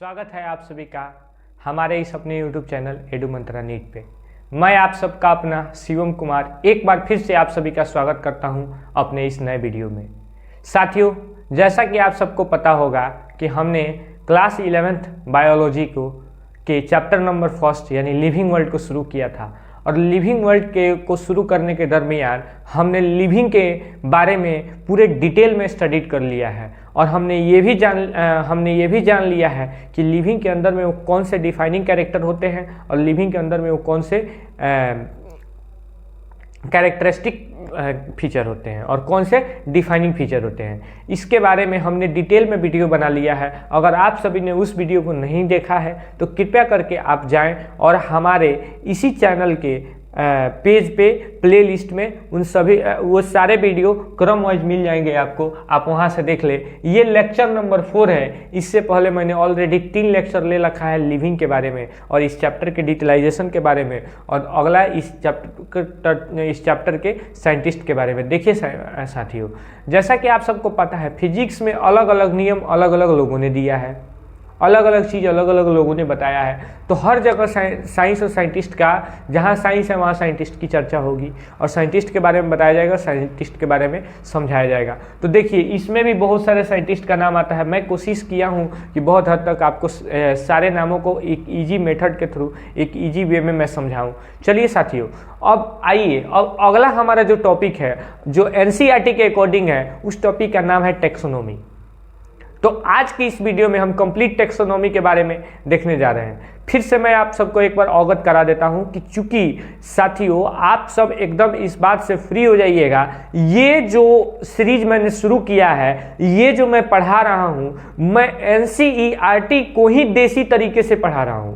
स्वागत है आप सभी का हमारे इस अपने YouTube चैनल एडू मंत्रा नीट पे। मैं आप सबका अपना शिवम कुमार एक बार फिर से आप सभी का स्वागत करता हूं अपने इस नए वीडियो में। साथियों, जैसा कि आप सबको पता होगा कि हमने क्लास 11th बायोलॉजी के चैप्टर नंबर फर्स्ट यानी लिविंग वर्ल्ड को शुरू किया था और लिविंग वर्ल्ड को शुरू करने के दरमियान हमने लिविंग के बारे में पूरे डिटेल में स्टडी कर लिया है और हमने ये भी जान लिया है कि लिविंग के अंदर में वो कौन से डिफाइनिंग कैरेक्टर होते हैं और लिविंग के अंदर में वो कौन से कैरेक्टरिस्टिक फीचर होते हैं और कौन से डिफाइनिंग फीचर होते हैं। इसके बारे में हमने डिटेल में वीडियो बना लिया है। अगर आप सभी ने उस वीडियो को नहीं देखा है तो कृपया करके आप जाएं और हमारे इसी चैनल के पेज पे प्लेलिस्ट में वो सारे वीडियो क्रम वाइज मिल जाएंगे आपको, आप वहां से देख ले। ये लेक्चर नंबर 4 है। इससे पहले मैंने ऑलरेडी 3 लेक्चर ले रखा है लिविंग के बारे में और इस चैप्टर के डिटेलाइजेशन के बारे में और अगला इस चैप्टर के साइंटिस्ट के बारे में। देखिए साथियों, जैसा कि आप सबको पता है फिजिक्स में अलग अलग नियम अलग अलग लोगों ने दिया है, अलग अलग चीज़ अलग अलग लोगों ने बताया है। तो हर जगह साइंस और साइंटिस्ट का, जहाँ साइंस है वहाँ साइंटिस्ट की चर्चा होगी और साइंटिस्ट के बारे में बताया जाएगा, साइंटिस्ट के बारे में समझाया जाएगा। तो देखिए, इसमें भी बहुत सारे साइंटिस्ट का नाम आता है। मैं कोशिश किया हूँ कि बहुत हद तक आपको सारे नामों को एक ईजी मेथड के थ्रू, एक ईजी वे में मैं समझाऊँ। चलिए साथियों, अब आइए, अब अगला हमारा जो टॉपिक है जो NCERT के अकॉर्डिंग है, उस टॉपिक का नाम है टेक्सोनोमी। तो आज की इस वीडियो में हम कंप्लीट टेक्सोनोमी के बारे में देखने जा रहे हैं। फिर से मैं आप सबको एक बार अवगत करा देता हूं कि चूंकि साथियों आप सब एकदम इस बात से फ्री हो जाइएगा, ये जो सीरीज मैंने शुरू किया है, ये जो मैं पढ़ा रहा हूं, मैं NCERT को ही देसी तरीके से पढ़ा रहा हूं।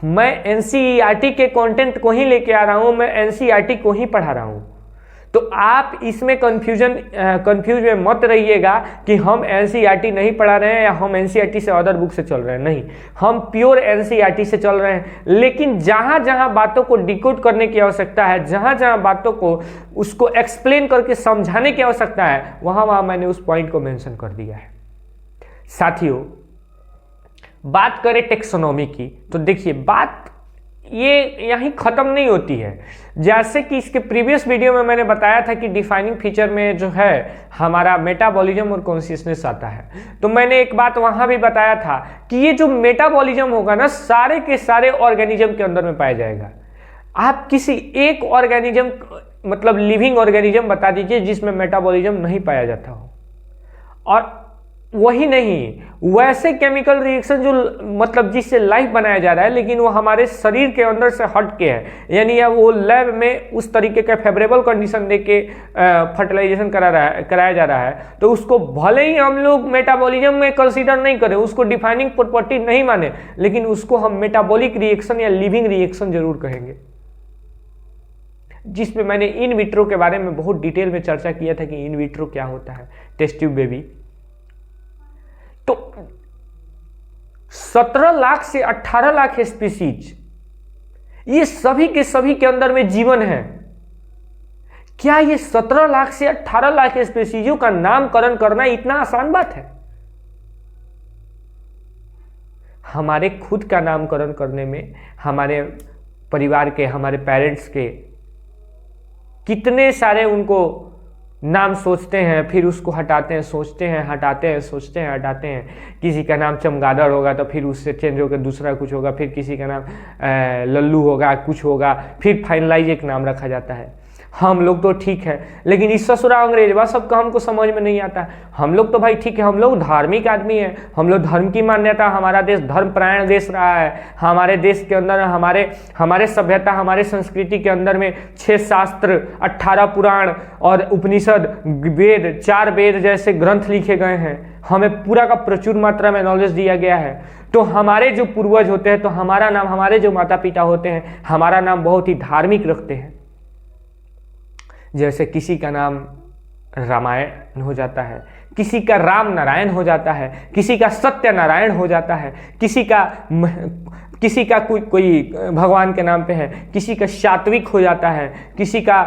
मैं NCERT के कंटेंट को ही लेके आ रहा हूं, मैं NCERT को ही पढ़ा रहा हूं। तो आप इसमें कंफ्यूज में मत रहिएगा कि हम NCERT नहीं पढ़ा रहे हैं या हम NCERT से अदर बुक से चल रहे हैं। नहीं, हम प्योर NCERT से चल रहे हैं। लेकिन जहां जहां बातों को डिकोड करने की आवश्यकता है, जहां जहां बातों को उसको एक्सप्लेन करके समझाने की आवश्यकता है, वहां वहां मैंने उस पॉइंट को मेंशन कर दिया है। साथियों, बात करें टेक्सोनोमी की तो देखिए, बात ये यहीं ख़त्म नहीं होती है। जैसे कि इसके प्रीवियस वीडियो में मैंने बताया था कि डिफाइनिंग फीचर में जो है हमारा मेटाबॉलिज्म और कॉन्शियसनेस आता है। तो मैंने एक बात वहाँ भी बताया था कि ये जो मेटाबॉलिज्म होगा ना, सारे के सारे ऑर्गेनिज्म के अंदर में पाया जाएगा। आप किसी एक ऑर्गेनिज्म, मतलब लिविंग ऑर्गेनिज्म बता दीजिए जिसमें मेटाबॉलिज्म नहीं पाया जाता हो। और वही नहीं, वैसे केमिकल रिएक्शन जो मतलब जिससे लाइफ बनाया जा रहा है, लेकिन वो हमारे शरीर के अंदर से हट के है, यानी अब वो लैब में उस तरीके का फेवरेबल कंडीशन दे के फर्टिलाइजेशन कराया जा रहा है, तो उसको भले ही हम लोग मेटाबॉलिज्म में कंसीडर नहीं करें, उसको डिफाइनिंग प्रॉपर्टी नहीं माने, लेकिन उसको हम मेटाबॉलिक रिएक्शन या लिविंग रिएक्शन जरूर कहेंगे। जिसमें मैंने इन विट्रो के बारे में बहुत डिटेल में चर्चा किया था कि इन विट्रो क्या होता है, टेस्ट ट्यूब बेबी। तो 17 लाख से 18 लाख स्पीसीज, ये सभी के सभी के अंदर में जीवन है। क्या ये 17 लाख से 18 लाख स्पीसीजों का नामकरण करना इतना आसान बात है? हमारे खुद का नामकरण करने में हमारे परिवार के, हमारे पेरेंट्स के कितने सारे उनको नाम सोचते हैं, फिर उसको हटाते हैं, सोचते हैं, हटाते हैं, सोचते हैं, हटाते हैं। किसी का नाम चमगादड़ होगा तो फिर उससे चेंज होकर दूसरा कुछ होगा, फिर किसी का नाम लल्लू होगा, कुछ होगा, फिर फाइनलाइज एक नाम रखा जाता है। हम लोग तो ठीक है, लेकिन इस ससुरा अंग्रेजवा सबका हमको समझ में नहीं आता है। हम लोग तो भाई ठीक है, हम लोग धार्मिक आदमी हैं, हम लोग धर्म की मान्यता, हमारा देश धर्मपरायण देश रहा है। हमारे देश के अंदर हमारे सभ्यता, हमारे संस्कृति के अंदर में 6 शास्त्र, 18 पुराण और उपनिषद, वेद, 4 वेद जैसे ग्रंथ लिखे गए हैं। हमें पूरा का प्रचुर मात्रा में नॉलेज दिया गया है। तो हमारे जो पूर्वज होते हैं, तो हमारा नाम, हमारे जो माता पिता होते हैं, हमारा नाम बहुत ही धार्मिक रखते हैं। जैसे किसी का नाम रामायण हो जाता है, किसी का राम नारायण हो जाता है, किसी का सत्य नारायण हो जाता है, किसी का कोई भगवान के नाम पे है, किसी का सात्विक हो जाता है, किसी का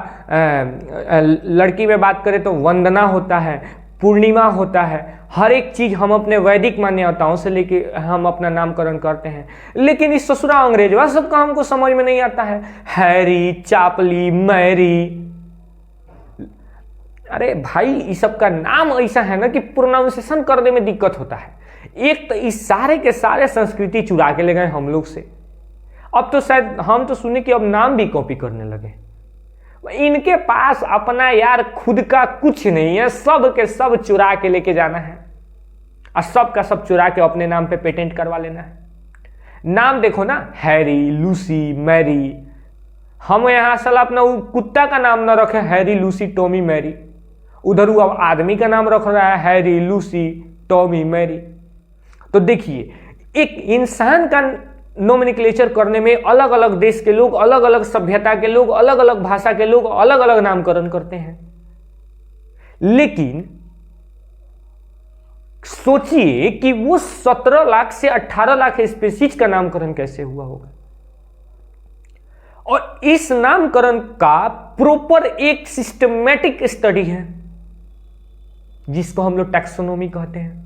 लड़की में बात करें तो वंदना होता है, पूर्णिमा होता है, हर एक चीज हम अपने वैदिक मान्यताओं से लेके हम अपना नामकरण करते हैं। लेकिन इस ससुरा अंग्रेजवा सबका हमको समझ में नहीं आता है। हैरी, चापली, मैरी, अरे भाई इस सब का नाम ऐसा है ना कि प्रोनाउंसिएशन करने में दिक्कत होता है। एक तो इस सारे के सारे संस्कृति चुरा के ले गए हम लोग से। अब तो शायद हम तो सुने कि अब नाम भी कॉपी करने लगे। इनके पास अपना यार खुद का कुछ नहीं है, सब के सब चुरा के लेके जाना है और सब का सब चुरा के अपने नाम पे पेटेंट करवा लेना है। नाम देखो ना, हैरी, लूसी, मैरी। हम यहां साला अपना कुत्ता का नाम ना रखे हैरी, लूसी, टॉमी, मैरी। उधर वो अब आदमी का नाम रख रहा है हैरी, लूसी, टॉमी, मैरी। तो देखिए, एक इंसान का नोमेनक्लेचर करने में अलग अलग देश के लोग, अलग अलग सभ्यता के लोग, अलग अलग भाषा के लोग अलग अलग नामकरण करते हैं। लेकिन सोचिए कि वो 17 लाख से 18 लाख स्पीशीज का नामकरण कैसे हुआ होगा। और इस नामकरण का प्रॉपर एक सिस्टमैटिक स्टडी है जिसको हम लोग टैक्सोनॉमी कहते हैं।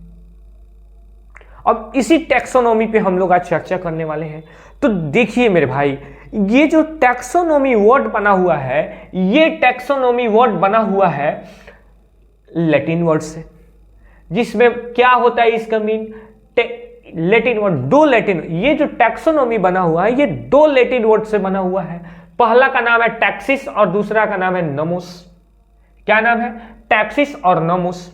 अब इसी टैक्सोनॉमी पे हम लोग आज चर्चा करने वाले हैं। तो देखिए मेरे भाई, ये जो टैक्सोनॉमी वर्ड बना हुआ है, ये टैक्सोनॉमी वर्ड बना हुआ है लैटिन वर्ड से, जिसमें क्या होता है इसका मीन, लैटिन वर्ड, दो लैटिन, ये जो टैक्सोनॉमी बना हुआ है ये दो लैटिन वर्ड से बना हुआ है। पहला का नाम है टैक्सिस और दूसरा का नाम है नोमोस। क्या नाम है? टैक्सिस और नोमोस।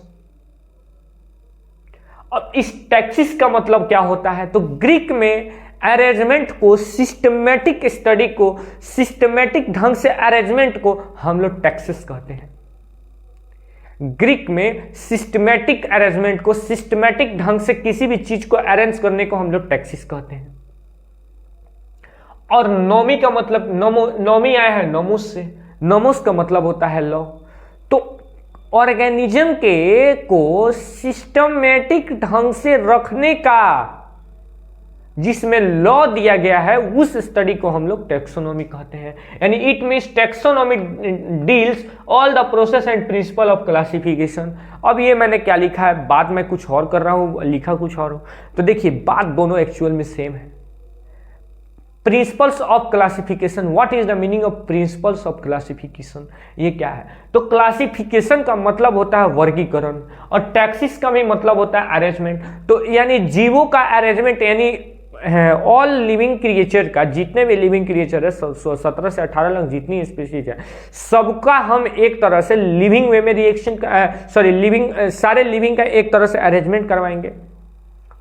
अब इस टैक्सिस का मतलब क्या होता है? तो ग्रीक में अरेंजमेंट को, सिस्टमैटिक स्टडी को, सिस्टमैटिक ढंग से अरेंजमेंट को हम लोग टैक्सिस कहते हैं। ग्रीक में सिस्टमैटिक अरेंजमेंट को, सिस्टमैटिक ढंग से किसी भी चीज को अरेंज करने को हम लोग टैक्सिस कहते हैं। और नोमी का मतलब, नोमी आया है नोमोस से, नोमोस का मतलब होता है लॉ। तो ऑर्गेनिज्म के को सिस्टमैटिक ढंग से रखने का जिसमें लॉ दिया गया है, उस स्टडी को हम लोग टैक्सोनॉमी कहते हैं। यानी it means taxonomy deals all the process and principle of classification. अब ये मैंने क्या लिखा है, बात मैं कुछ और कर रहा हूं, लिखा कुछ और हो। तो देखिए, बात दोनों एक्चुअल में सेम है। Principles of classification, what is the meaning of principles of classification? ये क्या है? तो क्लासिफिकेशन का मतलब होता है वर्गीकरण और टैक्सिस का भी मतलब होता है अरेंजमेंट। तो यानी जीवों का अरेंजमेंट, यानी ऑल लिविंग क्रिएचर का, जितने भी लिविंग क्रिएचर है, 17 से 18 लाख जितनी स्पीशीज है, सबका हम एक तरह से लिविंग वे में रिएक्शन, सारे लिविंग का एक तरह से अरेंजमेंट करवाएंगे।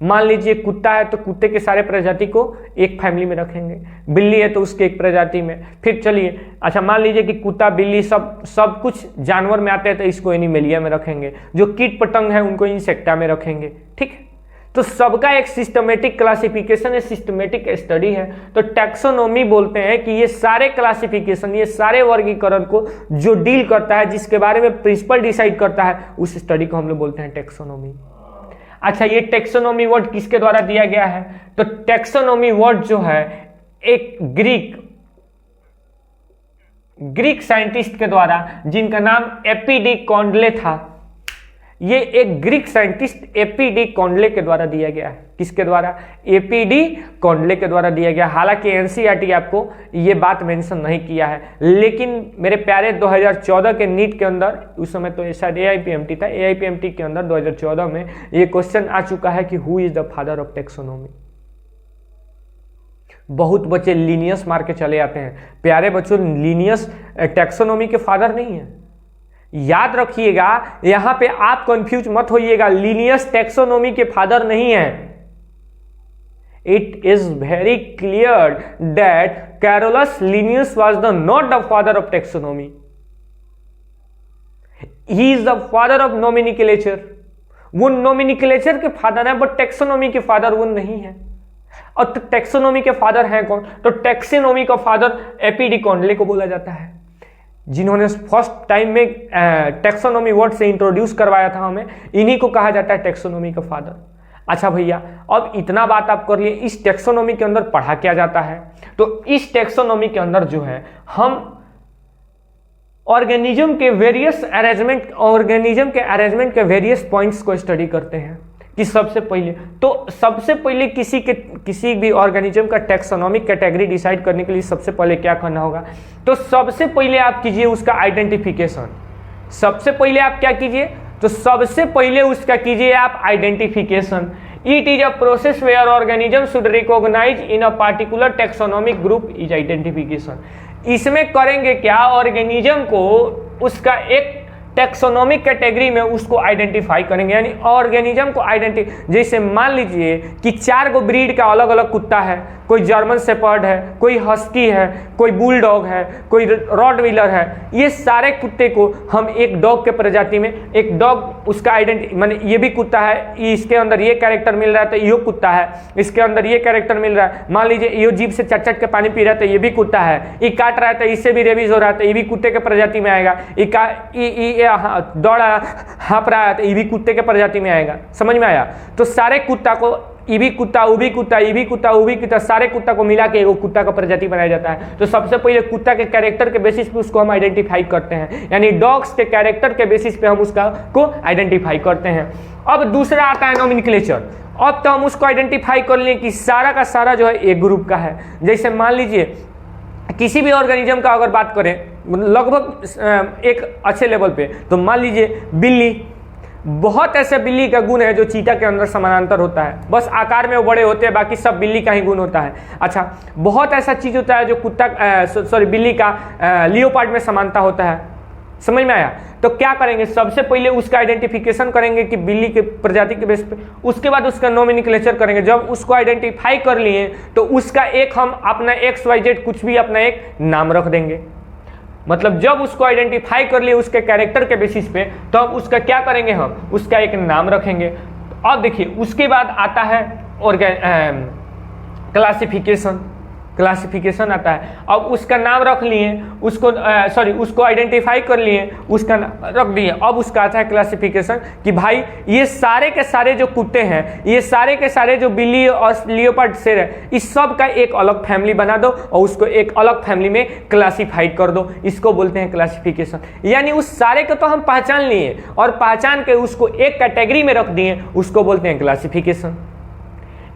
मान लीजिए कुत्ता है तो कुत्ते के सारे प्रजाति को एक फैमिली में रखेंगे, बिल्ली है तो उसके एक प्रजाति में। फिर चलिए, अच्छा मान लीजिए कि कुत्ता, बिल्ली सब कुछ जानवर में आते हैं तो इसको एनिमेलिया में रखेंगे, जो कीट पतंग है उनको इंसेक्टा में रखेंगे। ठीक है, तो सबका एक सिस्टमेटिक क्लासिफिकेशन है, सिस्टमेटिक स्टडी है। तो टैक्सोनॉमी बोलते हैं कि ये सारे क्लासिफिकेशन, ये सारे वर्गीकरण को जो डील करता है, जिसके बारे में प्रिंसिपल डिसाइड करता है, उस स्टडी को हम लोग बोलते हैं टैक्सोनॉमी। अच्छा, ये टैक्सोनॉमी वर्ड किसके द्वारा दिया गया है? तो टैक्सोनॉमी वर्ड जो है एक ग्रीक साइंटिस्ट के द्वारा, जिनका नाम एपी कॉन्डले था, ये एक ग्रीक साइंटिस्ट एपी कॉन्डले के द्वारा दिया गया है। किसके द्वारा? एपी कॉन्डले के द्वारा दिया गया। हालांकि एनसीईआरटी आपको ये बात मेंशन नहीं किया है, लेकिन मेरे प्यारे 2014 के नीट के अंदर, उस समय तो शायद एआईपीएमटी था, एआईपीएमटी के अंदर 2014 में ये क्वेश्चन आ चुका है कि who is the father of taxonomy. बहुत बच्चे लीनियस मार के चले आते हैं। प्यारे बच्चों, लीनियस टैक्सोनॉमी के फादर नहीं है, याद रखिएगा। यहां पे आप कंफ्यूज मत होइएगा, लीनियस टैक्सोनॉमी के फादर नहीं है। It is very clear that Carolus Linnaeus was the not the father of taxonomy, he is the father of nomenclature. वो नोमेनक्लेचर के फादर है, बट टैक्सोनॉमी के फादर वो नहीं है। और तो टैक्सोनॉमी के फादर हैं कौन? तो टैक्सोनॉमी का फादर एपी कॉन्डले को बोला जाता है, जिन्होंने फर्स्ट टाइम में टैक्सोनॉमी वर्ड से इंट्रोड्यूस करवाया था हमें। इन्हीं को कहा जाता है टैक्सोनॉमी का फादर। अच्छा भैया, अब इतना बात आप कर लिए, इस टैक्सोनॉमी के अंदर पढ़ा क्या जाता है? तो इस टैक्सोनॉमी के अंदर जो है, हम ऑर्गेनिज्म के अरेंजमेंट के वेरियस पॉइंट्स को स्टडी करते हैं कि सबसे पहले किसी भी ऑर्गेनिज्म का टैक्सोनॉमिक कैटेगरी डिसाइड करने के लिए सबसे पहले क्या करना होगा, तो सबसे पहले आप कीजिए उसका आइडेंटिफिकेशन। सबसे पहले आप क्या कीजिए, तो सबसे पहले उसका कीजिए आप identification. It is a process where organism should recognise in a particular taxonomic group is identification. इसमें करेंगे क्या, ऑर्गेनिज्म को उसका एक टैक्सोनॉमिक कैटेगरी में उसको आइडेंटिफाई करेंगे, यानी ऑर्गेनिज्म को जैसे मान लीजिए कि 4 गो ब्रीड का अलग अलग कुत्ता है, कोई जर्मन शेपर्ड है, कोई हस्की है, कोई बुलडॉग है, कोई रॉटवीलर है। ये सारे कुत्ते को हम एक डॉग के प्रजाति में, एक डॉग उसका माने ये भी कुत्ता है, इसके अंदर ये कैरेक्टर मिल रहा है तो ये कुत्ता है, इसके अंदर ये कैरेक्टर मिल रहा है। मान लीजिए ये जीभ से चट चट के पानी पी रहा है तो ये भी कुत्ता है, ये काट रहा है तो इससे भी रेबीज हो रहा है तो ये भी कुत्ते के प्रजाति में आएगा, दौड़ हाँप रहा है तो ये भी कुत्ते के प्रजाति में आएगा। समझ में आया? तो सारे कुत्ता को ये भी कुत्ता, वो भी कुत्ता, ये भी कुत्ता, वो भी कुत्ता, सारे कुत्ता को मिला के एक कुत्ता का प्रजाति बनाया जाता है। तो सबसे पहले कुत्ता के कैरेक्टर के बेसिस पे उसको हम आइडेंटिफाई करते हैं, यानी डॉग्स के कैरेक्टर के बेसिस पे हम उसका को आइडेंटिफाई करते हैं। अब दूसरा आता है नोमेनक्लेचर। अब तो हम उसको आइडेंटिफाई कर लिए कि सारा का सारा जो है एक ग्रुप का है। जैसे मान लीजिए किसी भी ऑर्गेनिज्म का अगर बात करें लगभग एक अच्छे लेवल पे, तो मान लीजिए बिल्ली, बहुत ऐसे बिल्ली का गुण है जो चीता के अंदर समानांतर होता है, बस आकार में वो बड़े होते हैं, बाकी सब बिल्ली का ही गुण होता है। अच्छा, बहुत ऐसा चीज होता है जो बिल्ली का लियोपार्ड में समानता होता है। समझ में आया? तो क्या करेंगे, सबसे पहले उसका आइडेंटिफिकेशन करेंगे कि बिल्ली के प्रजाति के बेस पे, उसके बाद उसका नोमेनक्लेचर करेंगे। जब उसको आइडेंटिफाई कर लिए तो उसका एक हम अपना XYZ कुछ भी अपना एक नाम रख देंगे। मतलब जब उसको आइडेंटिफाई कर लिए उसके कैरेक्टर के बेसिस पे, तो अब उसका क्या करेंगे, हम उसका एक नाम रखेंगे। अब देखिए उसके बाद आता है क्लासिफिकेशन आता है। अब उसका नाम रख लिए, उसको आइडेंटिफाई कर लिए, उसका रख दिए। अब उसका आता है क्लासिफिकेशन कि भाई ये सारे के सारे जो कुत्ते हैं, ये सारे के सारे जो बिल्ली और लियोपार्ड शेर है, इस सब का एक अलग फैमिली बना दो और उसको एक अलग फैमिली में क्लासिफाइड कर दो। इसको बोलते हैं क्लासिफिकेशन। यानी उस सारे को तो हम पहचान लिए और पहचान के उसको एक कैटेगरी में रख दिए, उसको बोलते हैं क्लासिफिकेशन।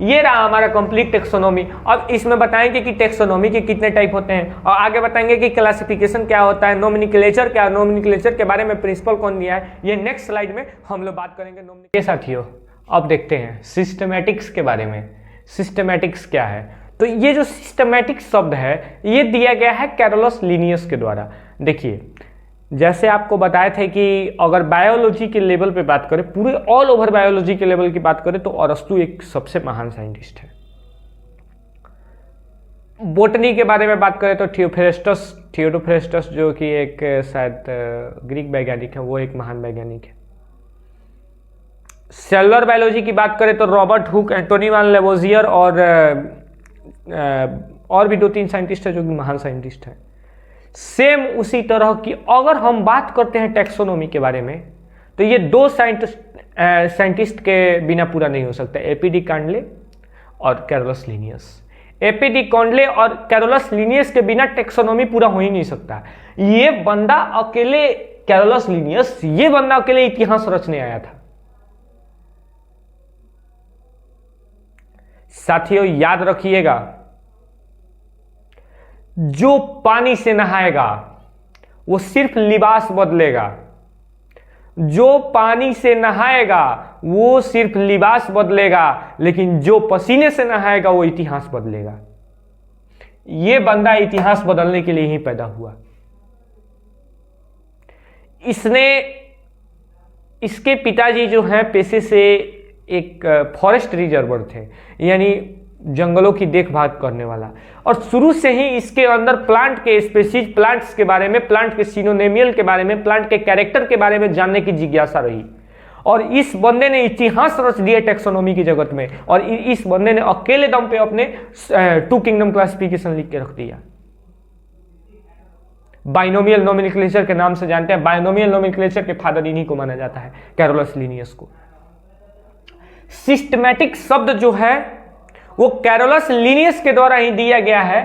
ये रहा हमारा कंप्लीट टेक्सोनॉमी। अब इसमें बताएंगे कि टेक्सोनॉमी के कितने टाइप होते हैं और आगे बताएंगे कि क्लासिफिकेशन क्या होता है, नोमेनक्लेचर क्या, नोमेनक्लेचर के बारे में प्रिंसिपल कौन दिया है, ये नेक्स्ट स्लाइड में हम लोग बात करेंगे। ये साथियों अब देखते हैं सिस्टमैटिक्स के बारे में। सिस्टमैटिक्स क्या है? तो ये जो सिस्टमैटिक शब्द है ये दिया गया है कैरोलस लिनियस के द्वारा। देखिए जैसे आपको बताए थे कि अगर बायोलॉजी के लेवल पे बात करें, पूरे ऑल ओवर बायोलॉजी के लेवल की बात करें, तो अरस्तु एक सबसे महान साइंटिस्ट है। बोटनी के बारे में बात करें तो थियोडोफ्रेस्टस जो कि एक शायद ग्रीक वैज्ञानिक है, वो एक महान वैज्ञानिक है। सेलुलर बायोलॉजी की बात करें तो रॉबर्ट हुक, एंटोनी वान लेवोजियर और भी 2-3 साइंटिस्ट है जो कि महान साइंटिस्ट है। सेम उसी तरह की अगर हम बात करते हैं टैक्सोनॉमी के बारे में, तो ये 2 साइंटिस्ट के बिना पूरा नहीं हो सकता, एपीडी कांडले और कैरोलस लिनियस। एपीडी कांडले और कैरोलस लिनियस के बिना टैक्सोनॉमी पूरा हो ही नहीं सकता। ये बंदा अकेले, कैरोलस लिनियस, ये बंदा अकेले इतिहास रचने आया था। साथियों याद रखिएगा, जो पानी से नहाएगा वो सिर्फ लिबास बदलेगा, जो पानी से नहाएगा वो सिर्फ लिबास बदलेगा, लेकिन जो पसीने से नहाएगा वो इतिहास बदलेगा। ये बंदा इतिहास बदलने के लिए ही पैदा हुआ। इसके पिताजी जो हैं पेशे से एक फॉरेस्ट रिजर्वर थे, यानी जंगलों की देखभाल करने वाला, और शुरू से ही इसके अंदर प्लांट के स्पीशीज, प्लांट्स के बारे में, प्लांट के सिनोनिमियल के बारे में, प्लांट के कैरेक्टर के बारे में जानने की जिज्ञासा रही। और इस बंदे ने इतिहास रच दिया टैक्सोनॉमी की जगत में, और इस बंदे ने अकेले दम पे अपने 2 किंगडम क्लासिफिकेशन लिख के रख दिया। बाइनोमियल नोमेनक्लेचर के नाम से जानते हैं। बाइनोमियल नोमेनक्लेचर के फादर इन्हीं को माना जाता है, कैरोलस लिनियस को। सिस्टमैटिक शब्द जो है वो कैरोलस लिनियस के द्वारा ही दिया गया है,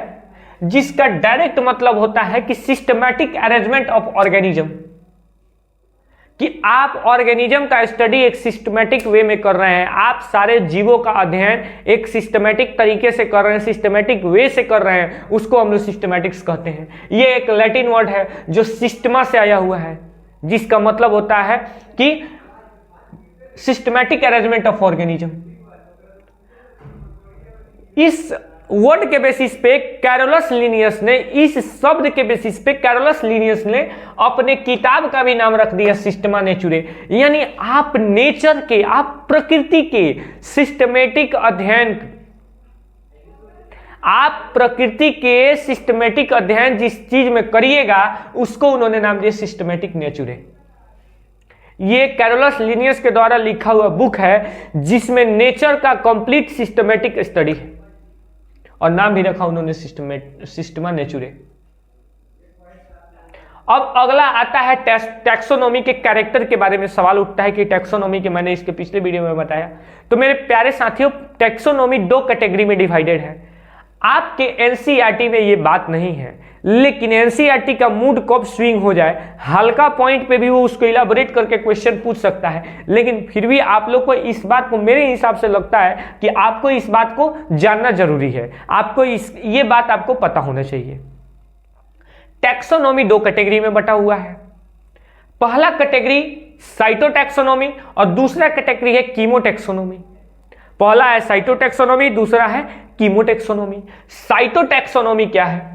जिसका डायरेक्ट मतलब होता है कि सिस्टमैटिक अरेंजमेंट ऑफ ऑर्गेनिज्म, कि आप ऑर्गेनिज्म का स्टडी एक सिस्टमैटिक वे में कर रहे हैं, आप सारे जीवों का अध्ययन एक सिस्टमैटिक तरीके से कर रहे हैं, सिस्टमैटिक वे से कर रहे हैं, उसको हम लोग सिस्टमैटिक्स कहते हैं। ये एक लैटिन वर्ड है जो सिस्टमा से आया हुआ है, जिसका मतलब होता है कि सिस्टमैटिक अरेंजमेंट ऑफ ऑर्गेनिज्म। इस वर्ड के बेसिस पे कैरोलस लिनियस ने, इस शब्द के बेसिस पे कैरोलस लिनियस ने अपने किताब का भी नाम रख दिया सिस्टमा नेचुरे, यानी आप नेचर के, आप प्रकृति के सिस्टमेटिक अध्ययन, आप प्रकृति के सिस्टमेटिक अध्ययन जिस चीज में करिएगा उसको उन्होंने नाम दिया सिस्टमेटिक नेचुरे। ये कैरोलस लिनियस के द्वारा लिखा हुआ बुक है जिसमें नेचर का कंप्लीट सिस्टमेटिक स्टडी है, और नाम भी रखा उन्होंने सिस्टमा नेचुरे। अब अगला आता है टैक्सोनॉमी के कैरेक्टर के बारे में सवाल उठता है कि टैक्सोनॉमी के, मैंने इसके पिछले वीडियो में बताया। तो मेरे प्यारे साथियों, टैक्सोनॉमी दो कैटेगरी में डिवाइडेड है। आपके एनसीईआरटी में ये बात नहीं है, लेकिन एनसीईआरटी का मूड कब स्विंग हो जाए, हल्का पॉइंट पे भी वो उसको इलाबोरेट करके क्वेश्चन पूछ सकता है, लेकिन फिर भी आप लोग को इस बात को, मेरे हिसाब से लगता है कि आपको इस बात को जानना जरूरी है, आपको ये बात आपको पता होना चाहिए। टैक्सोनॉमी दो कैटेगरी में बटा हुआ है। पहला कैटेगरी साइटोटैक्सोनॉमी और दूसरा कैटेगरी है कीमोटैक्सोनॉमी। पहला है साइटोटैक्सोनॉमी, दूसरा है कीमोटैक्सोनॉमी। साइटोटैक्सोनॉमी क्या है?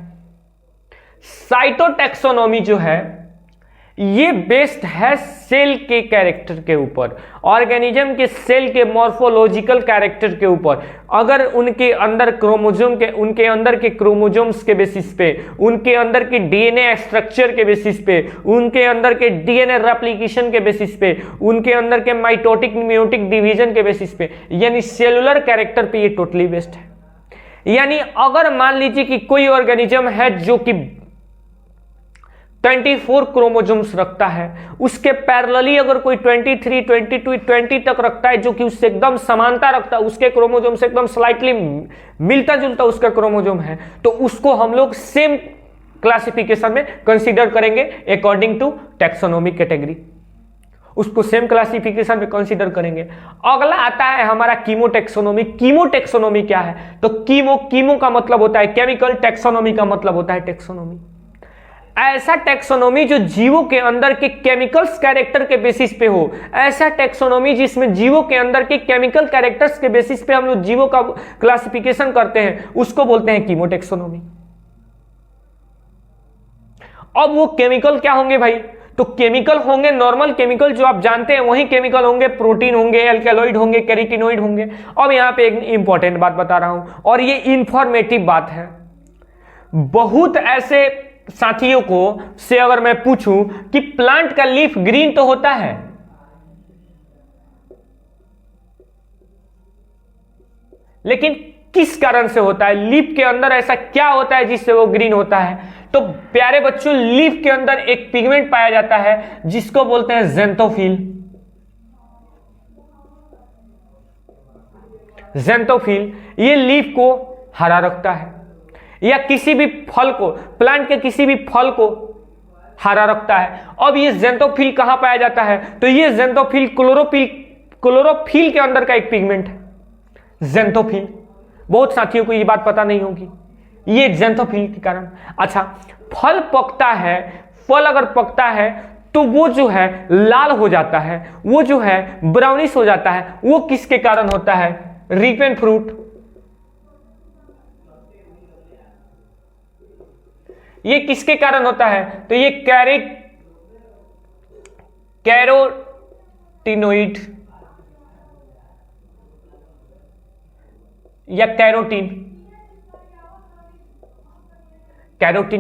साइटोटैक्सोनॉमी जो है ये बेस्ड है सेल के कैरेक्टर के ऊपर, ऑर्गेनिज्म के सेल के मॉर्फोलॉजिकल कैरेक्टर के ऊपर। अगर उनके अंदर क्रोमोसोम के, उनके अंदर के क्रोमोसोम्स के बेसिस पे, उनके अंदर के डीएनए स्ट्रक्चर के बेसिस पे, उनके अंदर के डीएनए रेप्लिकेशन के बेसिस पे, उनके अंदर के माइटोटिक मियोटिक डिवीजन के बेसिस पे, यानी सेलुलर कैरेक्टर पे ये टोटली बेस्ड है। यानी अगर मान लीजिए कि कोई ऑर्गेनिज्म है जो कि 24 क्रोमोसोम्स रखता है, उसके पैरेलली अगर कोई 23, 22, 20 तक रखता है जो कि उससे एकदम समानता रखता है, उसके क्रोमोसोम से एकदम स्लाइटली मिलता जुलता उसका क्रोमोसोम है, तो उसको हम लोग सेम क्लासिफिकेशन में कंसीडर करेंगे अकॉर्डिंग टू टैक्सोनॉमिक कैटेगरी, उसको सेम क्लासिफिकेशन में कंसीडर करेंगे। अगला आता है हमारा कीमोटैक्सोनॉमी। कीमोटैक्सोनॉमी क्या है? तो कीमो का मतलब होता है केमिकल, टैक्सोनॉमी का मतलब होता है टैक्सोनॉमी। ऐसा टैक्सोनॉमी जो जीवों के अंदर के केमिकल्स कैरेक्टर के बेसिस पे हो, ऐसा टैक्सोनॉमी जिसमें जीवों के अंदर के केमिकल कैरेक्टर्स के बेसिस पे हम लोग जीवों का क्लासिफिकेशन करते हैं, उसको बोलते हैं कीमोटैक्सोनॉमी। अब वो केमिकल क्या होंगे भाई? तो केमिकल होंगे नॉर्मल केमिकल जो आप जानते हैं वही केमिकल होंगे, प्रोटीन होंगे, एल्केलॉइड होंगे, कैरोटीनॉइड होंगे। अब यहां पे एक इंपॉर्टेंट बात बता रहा हूं और ये इंफॉर्मेटिव बात है। बहुत ऐसे साथियों को से अगर मैं पूछूं कि प्लांट का लीफ ग्रीन तो होता है, लेकिन किस कारण से होता है? लीफ के अंदर ऐसा क्या होता है जिससे वो ग्रीन होता है? तो प्यारे बच्चों, लीफ के अंदर एक पिगमेंट पाया जाता है जिसको बोलते हैं ज़ैंथोफिल। ज़ैंथोफिल ये लीफ को हरा रखता है, या किसी भी फल को, प्लांट के किसी भी फल को हरा रखता है। अब ये ज़ैंथोफिल कहां पाया जाता है? तो ये ज़ैंथोफिल क्लोरोफिल के अंदर का एक पिगमेंट है, ज़ैंथोफिल। बहुत साथियों को ये बात पता नहीं होगी, ये ज़ैंथोफिल के कारण। अच्छा, फल पकता है, फल अगर पकता है तो वो जो है लाल हो जाता है, वो जो है ब्राउनिश हो जाता है, वो किसके कारण होता है? Ripen fruit. ये किसके कारण होता है? तो ये कैरोटीनोइड या कैरोटीन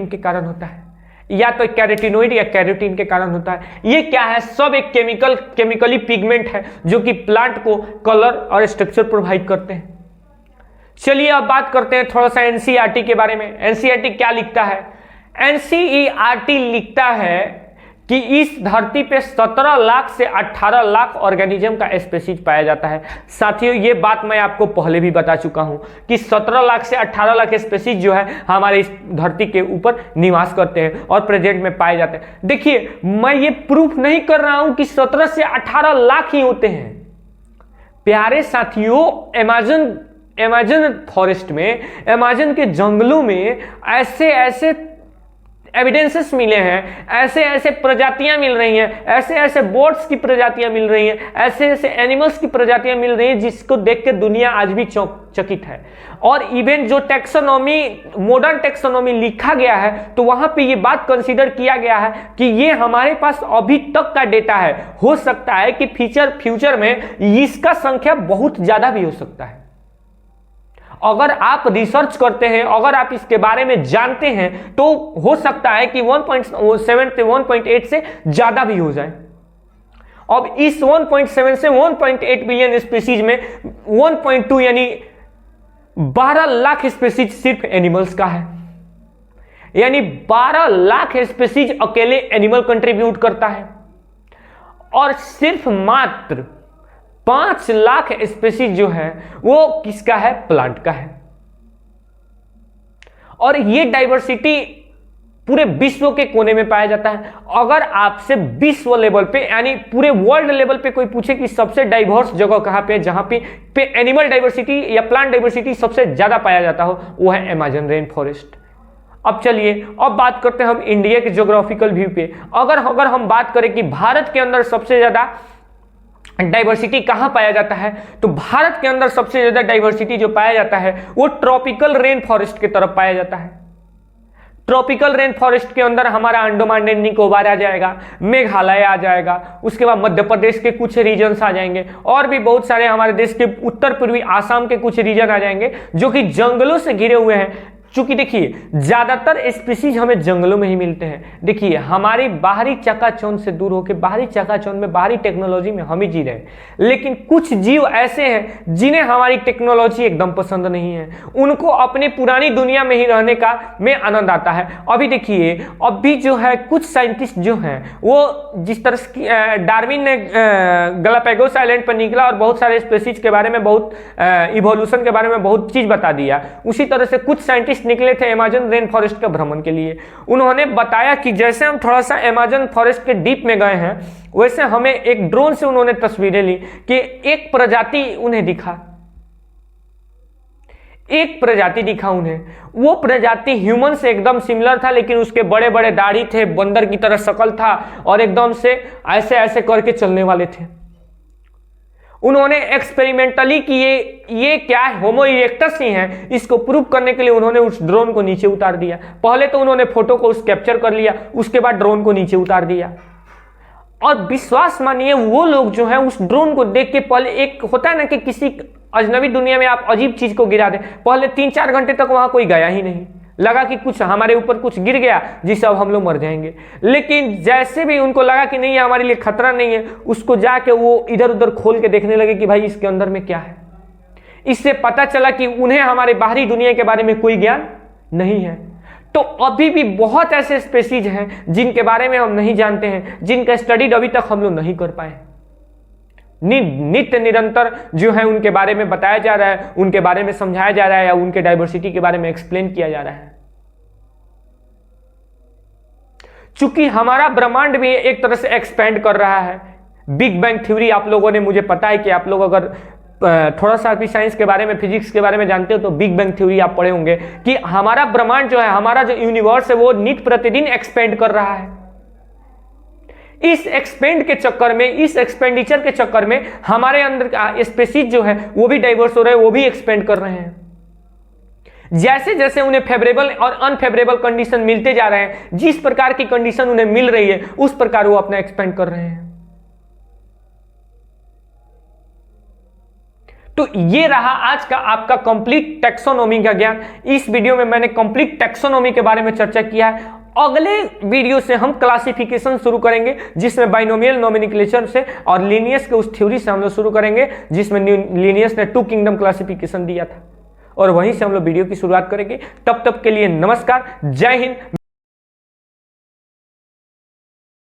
के कारण होता है, या तो कैरोटीनोइड या कैरोटीन के कारण होता है। ये क्या है? सब एक केमिकली पिगमेंट है जो कि प्लांट को कलर और स्ट्रक्चर प्रोवाइड करते हैं। चलिए अब बात करते हैं थोड़ा सा एनसीईआरटी के बारे में। एनसीईआरटी क्या लिखता है? एनसीईआरटी लिखता है कि इस धरती पे 17 लाख से 18 लाख ऑर्गेनिज्म का स्पीशीज पाया जाता है। साथियों, ये बात मैं आपको पहले भी बता चुका हूं कि 17 लाख से 18 लाख स्पीशीज जो है हमारे इस धरती के ऊपर निवास करते हैं और प्रेजेंट में पाए जाते हैं। देखिए, मैं ये प्रूफ नहीं कर रहा हूं कि 17 से 18 लाख ही होते हैं। प्यारे साथियों, अमेज़न फॉरेस्ट में, अमेज़न के जंगलों में ऐसे ऐसे एविडेंसेस मिले हैं, ऐसे ऐसे प्रजातियां मिल रही हैं, ऐसे ऐसे बर्ड्स की प्रजातियां मिल रही हैं, ऐसे ऐसे एनिमल्स की प्रजातियां मिल रही हैं जिसको देख के दुनिया आज भी चकित है। और इवन जो टैक्सोनॉमी, मॉडर्न टैक्सोनॉमी लिखा गया है, तो वहां पे ये बात कंसीडर किया गया है कि ये हमारे पास अभी तक का डेटा है। हो सकता है कि फ्यूचर में इसका संख्या बहुत ज्यादा भी हो सकता है। अगर आप रिसर्च करते हैं, अगर आप इसके बारे में जानते हैं, तो हो सकता है कि 1.7 से 1.8 से ज्यादा भी हो जाए। अब इस 1.7 से 1.8 बिलियन स्पीशीज में 1.2 यानी 12 लाख स्पीशीज सिर्फ एनिमल्स का है। यानी 12 लाख स्पीशीज अकेले एनिमल कंट्रीब्यूट करता है और सिर्फ मात्र 5 लाख स्पीशीज जो है वो किसका है? प्लांट का है। और ये डाइवर्सिटी पूरे विश्व के कोने में पाया जाता है। अगर आपसे विश्व लेवल पे यानी पूरे वर्ल्ड लेवल पे कोई पूछे कि सबसे डाइवर्स जगह कहां पे है, जहां पे एनिमल डाइवर्सिटी या प्लांट डाइवर्सिटी सबसे ज्यादा पाया जाता हो, वो है अमेज़न रेन फॉरेस्ट। अब चलिए, अब बात करते हैं हम इंडिया के ज्योग्राफिकल व्यू पे। अगर हम बात करें कि भारत के अंदर सबसे ज्यादा डाइवर्सिटी कहां पाया जाता है, तो भारत के अंदर सबसे ज्यादा डाइवर्सिटी जो पाया जाता है वो ट्रॉपिकल रेन फॉरेस्ट की तरफ पाया जाता है। ट्रॉपिकल रेन फॉरेस्ट के अंदर हमारा अंडमान एंड निकोबार आ जाएगा, मेघालय आ जाएगा, उसके बाद मध्य प्रदेश के कुछ रीजन्स आ जाएंगे और भी बहुत सारे हमारे देश के उत्तर पूर्वी आसाम के कुछ रीजन आ जाएंगे जो कि जंगलों से घिरे हुए हैं। चूंकि देखिए, ज्यादातर स्पीशीज हमें जंगलों में ही मिलते हैं। देखिए, हमारी बाहरी चकाचौंध से दूर होकर बाहरी चकाचौंध में, बाहरी टेक्नोलॉजी में हम ही जी रहे हैं, लेकिन कुछ जीव ऐसे हैं जिन्हें हमारी टेक्नोलॉजी एकदम पसंद नहीं है। उनको अपनी पुरानी दुनिया में ही रहने का में आनंद आता है। अभी देखिए, अभी जो है कुछ साइंटिस्ट जो हैं वो जिस तरह से डार्विन ने गैलापागोस आइलैंड पर निकला और बहुत सारे स्पीशीज के बारे में, बहुत इवोल्यूशन के बारे में बहुत चीज बता दिया, उसी तरह से कुछ साइंटिस्ट निकले थे अमेज़न रेन फॉरेस्ट का भ्रमण के लिए। उन्होंने बताया कि जैसे हम थोड़ा सा अमेज़न फॉरेस्ट के डीप में गए हैं, वैसे हमें एक ड्रोन से उन्होंने तस्वीरें ली कि एक प्रजाति उन्हें दिखा, एक प्रजाति दिखा उन्हें। वो प्रजाति ह्यूमन से एकदम सिमिलर था, लेकिन उसके बड़े बड़े दाढ़ी थे, बंदर की तरह शकल था और एकदम से ऐसे ऐसे करके चलने वाले थे। उन्होंने एक्सपेरिमेंटली कि ये क्या है, होमो इरेक्टस ही है, इसको प्रूव करने के लिए उन्होंने उस ड्रोन को नीचे उतार दिया। पहले तो उन्होंने फोटो को कैप्चर कर लिया, उसके बाद ड्रोन को नीचे उतार दिया। और विश्वास मानिए, वो लोग जो है उस ड्रोन को देख के पहले, एक होता है ना कि किसी अजनबी दुनिया में आप अजीब चीज को गिरा दे, पहले 3-4 घंटे तक वहां कोई गया ही नहीं, लगा कि कुछ हमारे ऊपर कुछ गिर गया जिससे अब हम लोग मर जाएंगे। लेकिन जैसे भी उनको लगा कि नहीं, हमारे लिए खतरा नहीं है, उसको जाके वो इधर उधर खोल के देखने लगे कि भाई इसके अंदर में क्या है। इससे पता चला कि उन्हें हमारे बाहरी दुनिया के बारे में कोई ज्ञान नहीं है। तो अभी भी बहुत ऐसे स्पीशीज हैं जिनके बारे में हम नहीं जानते हैं, जिनका स्टडी अभी तक हम लोग नहीं कर पाए। नित्य निरंतर जो है उनके बारे में बताया जा रहा है, उनके बारे में समझाया जा रहा है, या उनके डाइवर्सिटी के बारे में एक्सप्लेन किया जा रहा है। चूंकि हमारा ब्रह्मांड भी एक तरह से एक्सपेंड कर रहा है। बिग बैंग थ्योरी आप लोगों ने, मुझे पता है कि आप लोग अगर थोड़ा सा भी साइंस के बारे में, फिजिक्स के बारे में जानते हो तो बिग बैंग थ्योरी आप पढ़े होंगे कि हमारा ब्रह्मांड जो है, हमारा जो यूनिवर्स है, वो नित्य प्रतिदिन एक्सपेंड कर रहा है। इस एक्सपेंड के चक्कर में, इस एक्सपेंडिचर के चक्कर में हमारे अंदर स्पीशीज जो है वो भी डाइवर्स हो रहे हैं, वो भी एक्सपेंड कर रहे हैं। जैसे जैसे उन्हें फेवरेबल और अनफेवरेबल कंडीशन मिलते जा रहे हैं, जिस प्रकार की कंडीशन उन्हें मिल रही है उस प्रकार वो अपना एक्सपेंड कर रहे हैं। तो ये रहा आज का आपका कंप्लीट टैक्सोनॉमी का ज्ञान। इस वीडियो में मैंने कंप्लीट टैक्सोनॉमी के बारे में चर्चा किया है। अगले वीडियो से हम क्लासिफिकेशन शुरू करेंगे, जिसमें बाइनोमियल नोमेनक्लेचर से और लिनियस के उस थ्योरी से हम लोग शुरू करेंगे जिसमें लिनियस ने 2 किंगडम क्लासिफिकेशन दिया था, और वहीं से हम लोग वीडियो की शुरुआत करेंगे। तब तक के लिए नमस्कार, जय हिंद।